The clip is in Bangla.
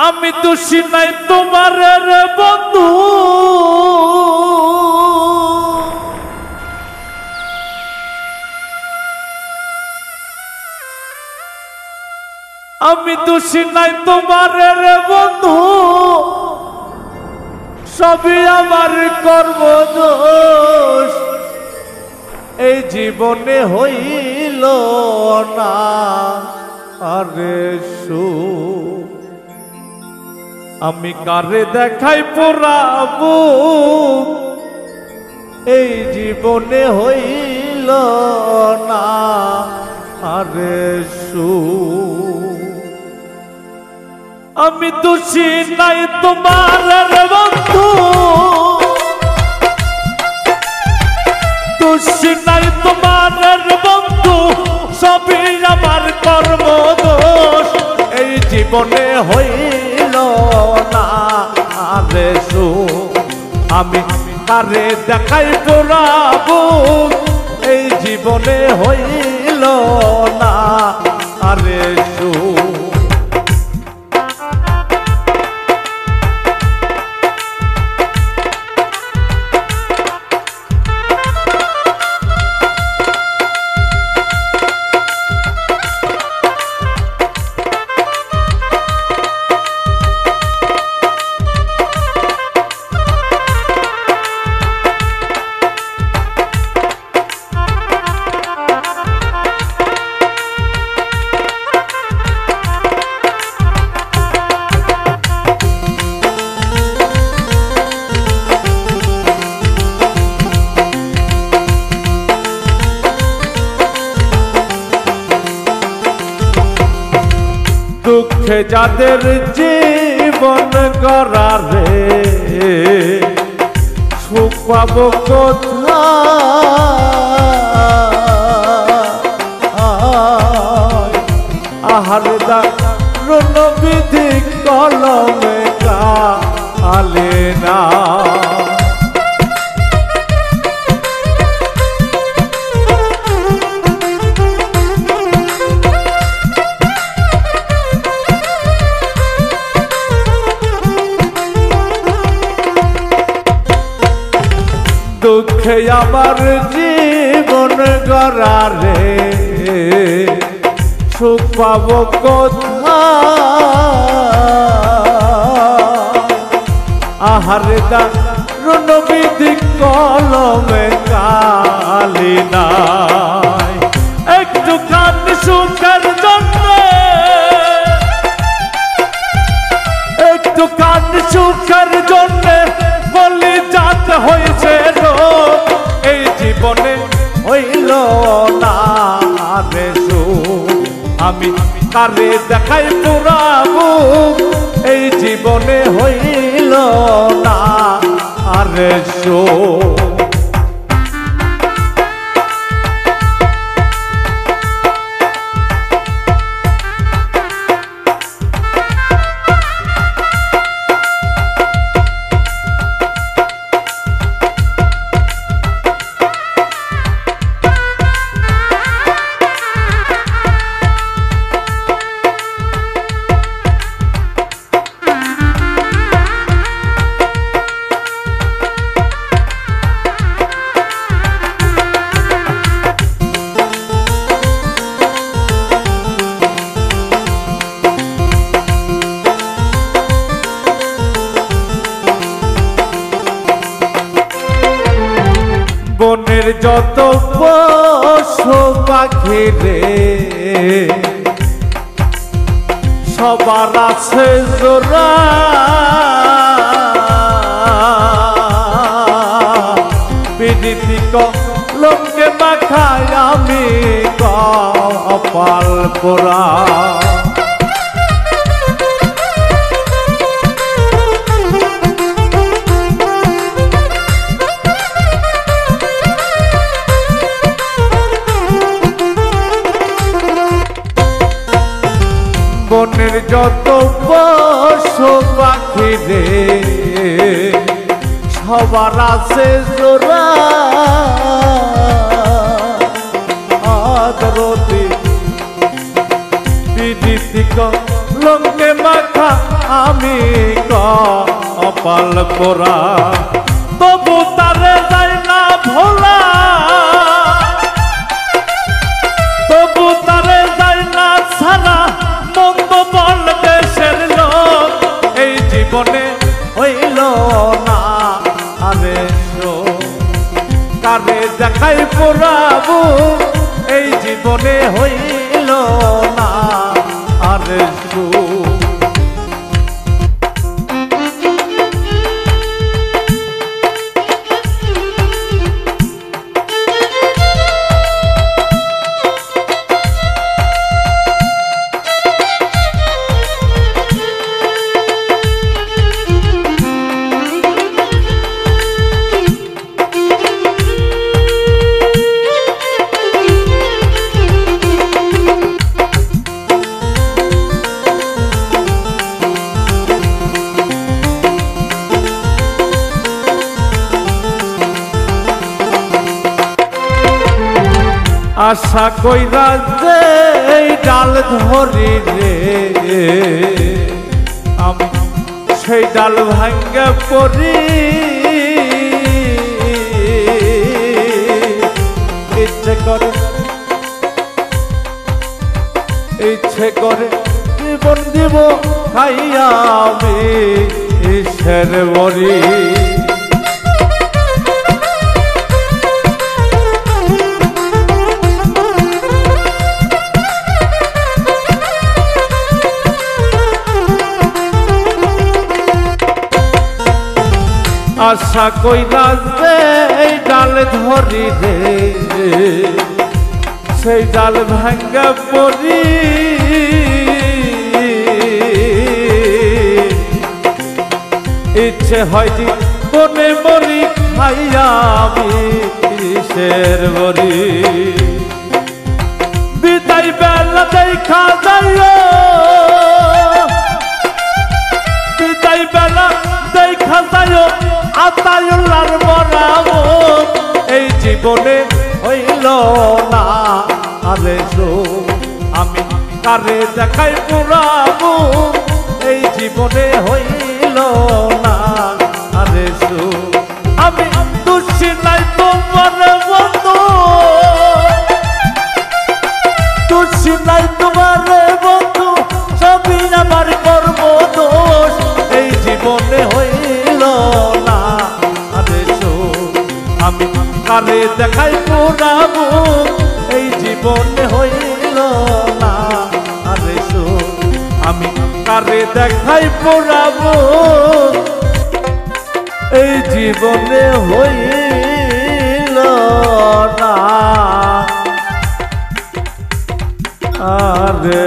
আমি দোষী নাই তোমার রে বন্ধু, আমি দোষী নাই তোমার রে বন্ধু, সবই আমার কর্ম দোষ। এই জীবনে হইল না আরে সুখ, আমি কারে দেখাই পোড়াবো, এই জীবনে হইল না আরে সুখ। আমি দোষী নাই তোমার বন্ধু, দোষী নাই তোমার বন্ধু, সবই আমার কর্ম দোষ। এই জীবনে হইল না আরে সুখ, আমি কারে দেখাই পোড়াবো, এই জীবনে হইল না আরে সুখ। দুঃখে যাদের জীবন গড়া রে, সুখ পাবো কোথায়? আহারে দারুণ বিধি কলমে কালে না, দুঃখে আমার জীবন গড়া রে, সুখ পাবো কোথায়? আহারে দারুণ বিধি কলমে কালি নাই। একটু কান সুখের জন্য, একটু কান সুখের জন্য বলি যাতে হয়েছে রোগ। এই জীবনে হইল না রে সুখ, আমি কারে দেখাই পোড়াবো, এই জীবনে হইল না রে সুখ। বনের যত পশু পাখি রে, সবার আছে জোড়া, বিদিতি কলমকে মাখায় আমি কপাল পোড়া। বনের যত পশু পাখি রে, সবার আছে জোড়া, আদরতি বিদিতি কলমকে মাখা আমি কপাল পোড়া তবু তারে যাই না ভোলা তবু তারে যাই না সারা মন্দ বল দেশের লোক এই জীবনে হইল না আরে কারে দেখাই পোড়াবো এই জীবনে হইল না আরে আশা কইরা যে ডাল ধরি রে আমি সেই ডাল ভাঙ্গে পড়ি ইচ্ছে করে জীবন দিব খাইয়া আমি ঈশ্বর বরি আশা কইরা যে ডাল ধরি রে সেই ডাল ভাঙ্গা পড়ি ইচ্ছে হয় যে বনে মরি খাইয়া আমি কিসের বরি বিদায় বেলা দেখা যাইও বিদায় বেলা দেখা যাইও আতায়ুল্লাহর মরাবো এই জীবনে হইল না আরে আমি কারে দেখাই পুরাবো এই জীবনে হইল না আরে আমি দুষি নাই তোমার বন্ধু দুষি নাই তোমার বন্ধু সবই আমার কর্ম দোষ এই জীবনে হইল না আরে আমি কারে দেখাই পোড়াবো এই জীবনে হইল না আরে আমি কারে দেখাই পোড়াবো এই জীবনে হইল না আরে